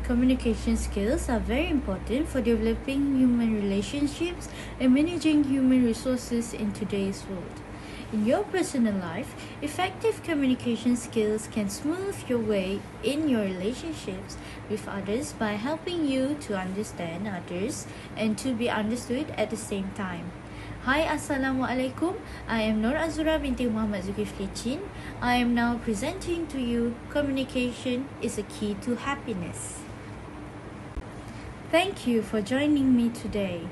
Communication skills are very important for developing human relationships and managing human resources in today's world. In your personal life, effective communication skills can smooth your way in your relationships with others by helping you to understand others and to be understood at the same time. Hi, Assalamualaikum. I am Nur Azura binti Muhammad Zulkifli Chin. I am now presenting to you Communication is a Key to Happiness. Thank you for joining me today.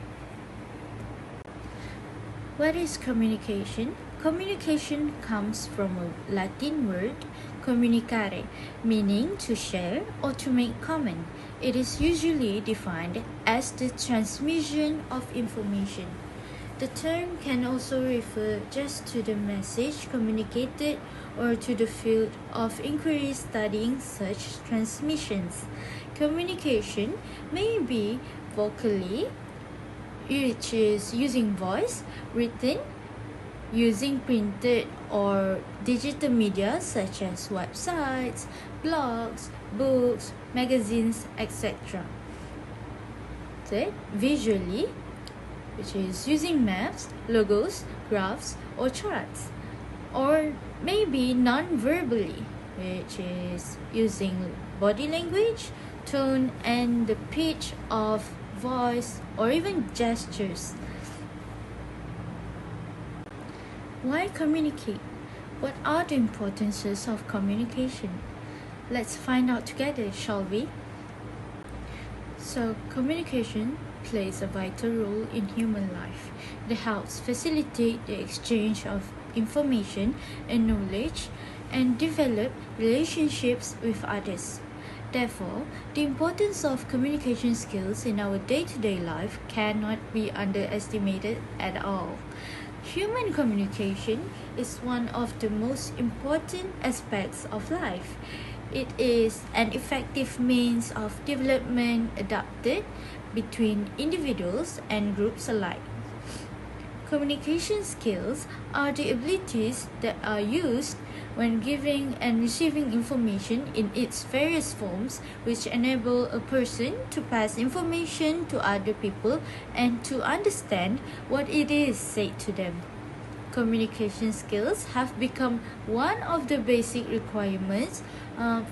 What is communication? Communication comes from a Latin word, communicare, meaning to share or to make common. It is usually defined as the transmission of information. The term can also refer just to the message communicated or to the field of inquiry studying such transmissions. Communication may be vocally, which is using voice, written, using printed or digital media such as websites, blogs, books, magazines, etc. Third, visually, which is using maps, logos, graphs, or charts. Or maybe non-verbally, which is using body language, tone, and the pitch of voice, or even gestures. Why communicate? What are the importances of communication? Let's find out together, shall we? So, communication plays a vital role in human life. It helps facilitate the exchange of information and knowledge and develop relationships with others. Therefore, the importance of communication skills in our day-to-day life cannot be underestimated at all. Human communication is one of the most important aspects of life. It is an effective means of development adapted between individuals and groups alike. Communication skills are the abilities that are used when giving and receiving information in its various forms, which enable a person to pass information to other people and to understand what it is said to them. Communication skills have become one of the basic requirements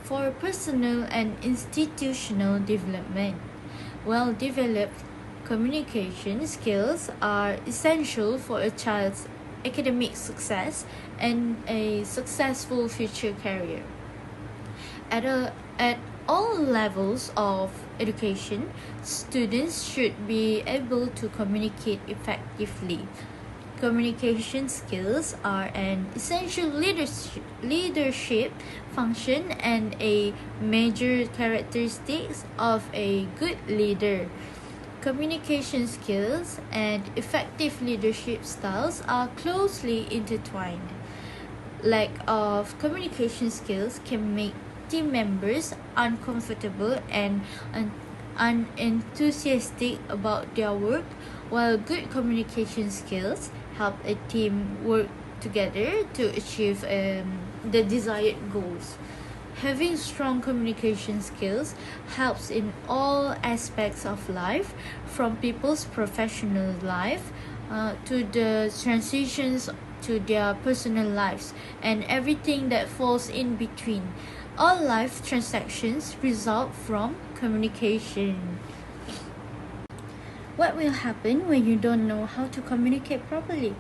for personal and institutional development. Well-developed communication skills are essential for a child's academic success and a successful future career. At all levels of education, students should be able to communicate effectively. Communication skills are an essential leadership function and a major characteristic of a good leader. Communication skills and effective leadership styles are closely intertwined. Lack of communication skills can make team members uncomfortable and unenthusiastic about their work, while good communication skills help a team work together to achieve the desired goals. Having strong communication skills helps in all aspects of life, from people's professional life to the transitions to their personal lives and everything that falls in between. All life transactions result from communication. What will happen when you don't know how to communicate properly?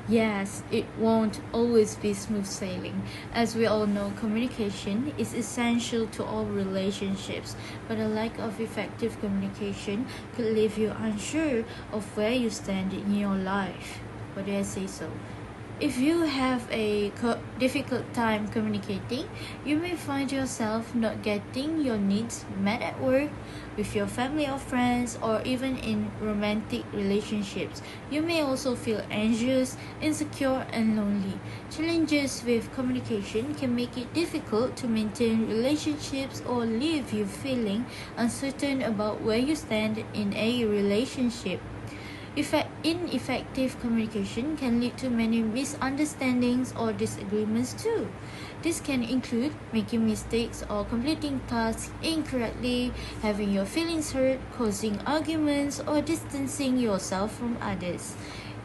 Yes, it won't always be smooth sailing. As we all know, communication is essential to all relationships, but a lack of effective communication could leave you unsure of where you stand in your life. What do I say so? If you have a difficult time communicating, you may find yourself not getting your needs met at work, with your family or friends, or even in romantic relationships. You may also feel anxious, insecure, and lonely. Challenges with communication can make it difficult to maintain relationships or leave you feeling uncertain about where you stand in a relationship. Ineffective communication can lead to many misunderstandings or disagreements too. This can include making mistakes or completing tasks incorrectly, having your feelings hurt, causing arguments, or distancing yourself from others.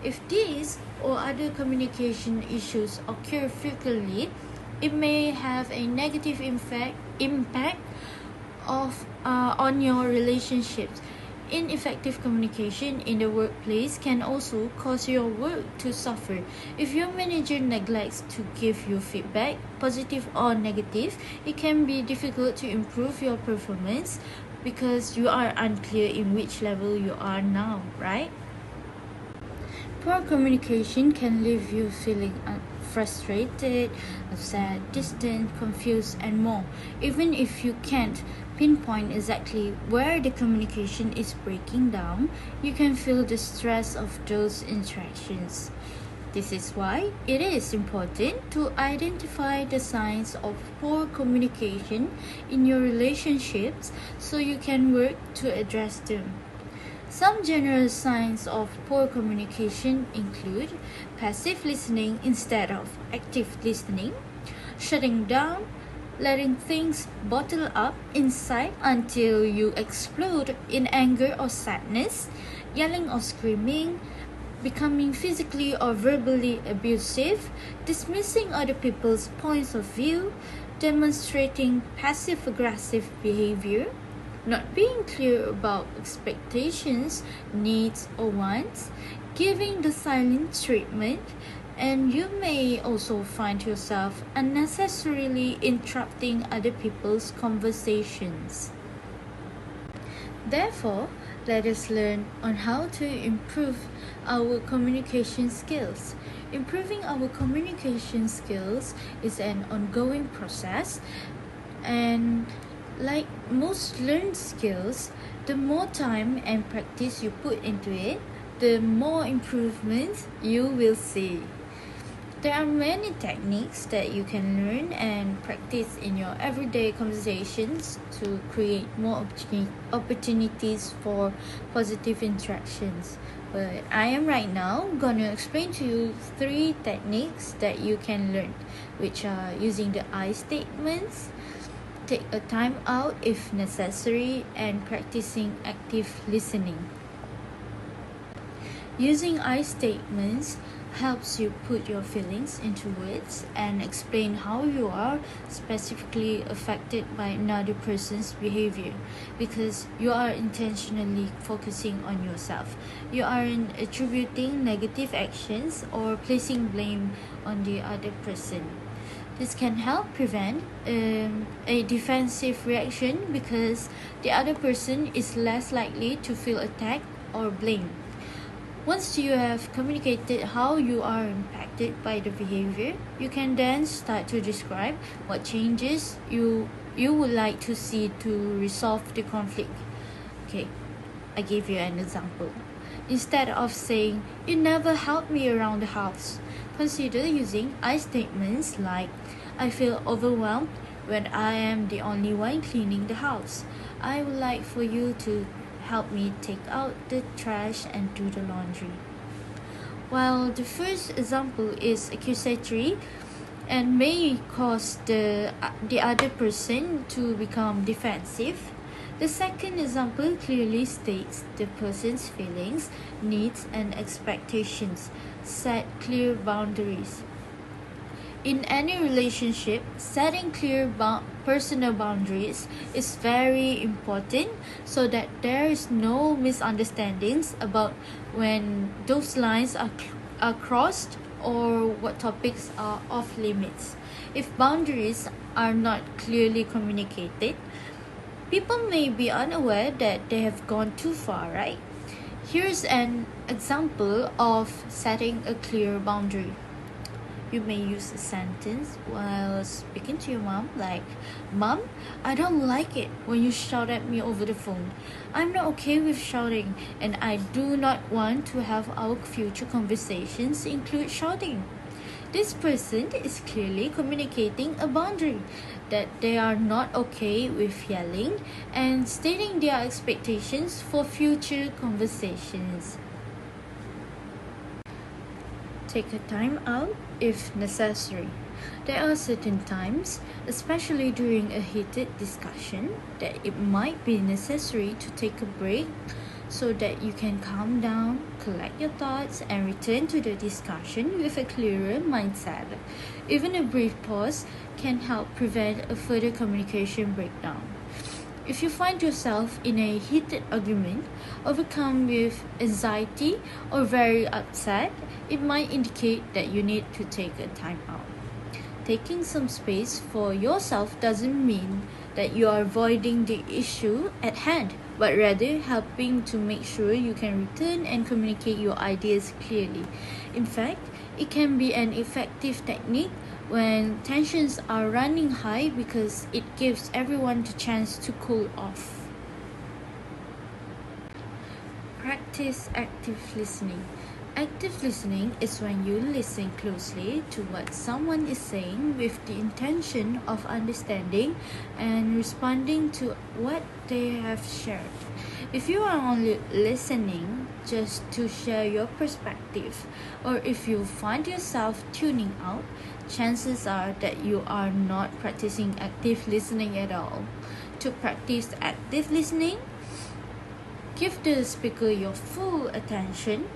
If these or other communication issues occur frequently, it may have a negative impact on your relationships. Ineffective communication in the workplace can also cause your work to suffer. If your manager neglects to give you feedback, positive or negative, it can be difficult to improve your performance because you are unclear in which level you are now, right? Poor communication can leave you feeling frustrated, upset, distant, confused, and more. Even if you can't pinpoint exactly where the communication is breaking down, you can feel the stress of those interactions. This is why it is important to identify the signs of poor communication in your relationships so you can work to address them. Some general signs of poor communication include passive listening instead of active listening, shutting down, letting things bottle up inside until you explode in anger or sadness, yelling or screaming, becoming physically or verbally abusive, dismissing other people's points of view, demonstrating passive-aggressive behavior, not being clear about expectations, needs, or wants, giving the silent treatment, and you may also find yourself unnecessarily interrupting other people's conversations. Therefore, let us learn on how to improve our communication skills. Improving our communication skills is an ongoing process, and like most learned skills, the more time and practice you put into it, the more improvements you will see. There are many techniques that you can learn and practice in your everyday conversations to create more opportunities for positive interactions. But I am right now going to explain to you 3 techniques that you can learn, which are using the I statements, take a time out if necessary, and practicing active listening. Using I statements helps you put your feelings into words and explain how you are specifically affected by another person's behavior, because you are intentionally focusing on yourself. You aren't attributing negative actions or placing blame on the other person. This can help prevent a defensive reaction because the other person is less likely to feel attacked or blamed. Once you have communicated how you are impacted by the behavior, you can then start to describe what changes you would like to see to resolve the conflict. Okay, I give you an example. Instead of saying, "You never help me around the house," consider using I statements like, "I feel overwhelmed when I am the only one cleaning the house. I would like for you to help me take out the trash and do the laundry." While the first example is accusatory and may cause the other person to become defensive, the second example clearly states the person's feelings, needs, and expectations. Set clear boundaries. In any relationship, setting clear personal boundaries is very important so that there is no misunderstandings about when those lines are crossed or what topics are off limits. If boundaries are not clearly communicated, people may be unaware that they have gone too far, right? Here's an example of setting a clear boundary. You may use a sentence while speaking to your mom like, "Mom, I don't like it when you shout at me over the phone. I'm not okay with shouting, and I do not want to have our future conversations include shouting." This person is clearly communicating a boundary that they are not okay with yelling and stating their expectations for future conversations. Take a time out if necessary. There are certain times, especially during a heated discussion, that it might be necessary to take a break so that you can calm down, collect your thoughts, and return to the discussion with a clearer mindset. Even a brief pause can help prevent a further communication breakdown. If you find yourself in a heated argument, overcome with anxiety, or very upset, it might indicate that you need to take a time out. Taking some space for yourself doesn't mean that you are avoiding the issue at hand, but rather helping to make sure you can return and communicate your ideas clearly. In fact, it can be an effective technique when tensions are running high because it gives everyone the chance to cool off. Practice active listening. Active listening is when you listen closely to what someone is saying with the intention of understanding and responding to what they have shared. If you are only listening just to share your perspective, or if you find yourself tuning out, chances are that you are not practicing active listening at all. To practice active listening, give the speaker your full attention.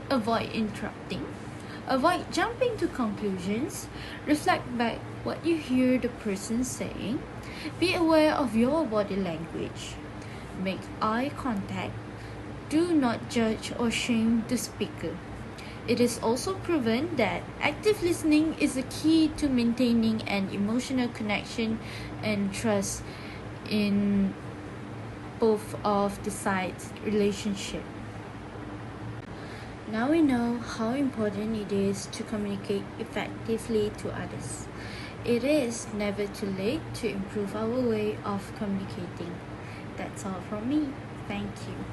Avoid interrupting. Avoid jumping to conclusions. Reflect back what you hear the person saying. Be aware of your body language. Make eye contact. Do not judge or shame the speaker. It is also proven that active listening is a key to maintaining an emotional connection and trust in both of the sides' relationship. Now we know how important it is to communicate effectively to others. It is never too late to improve our way of communicating. That's all from me. Thank you.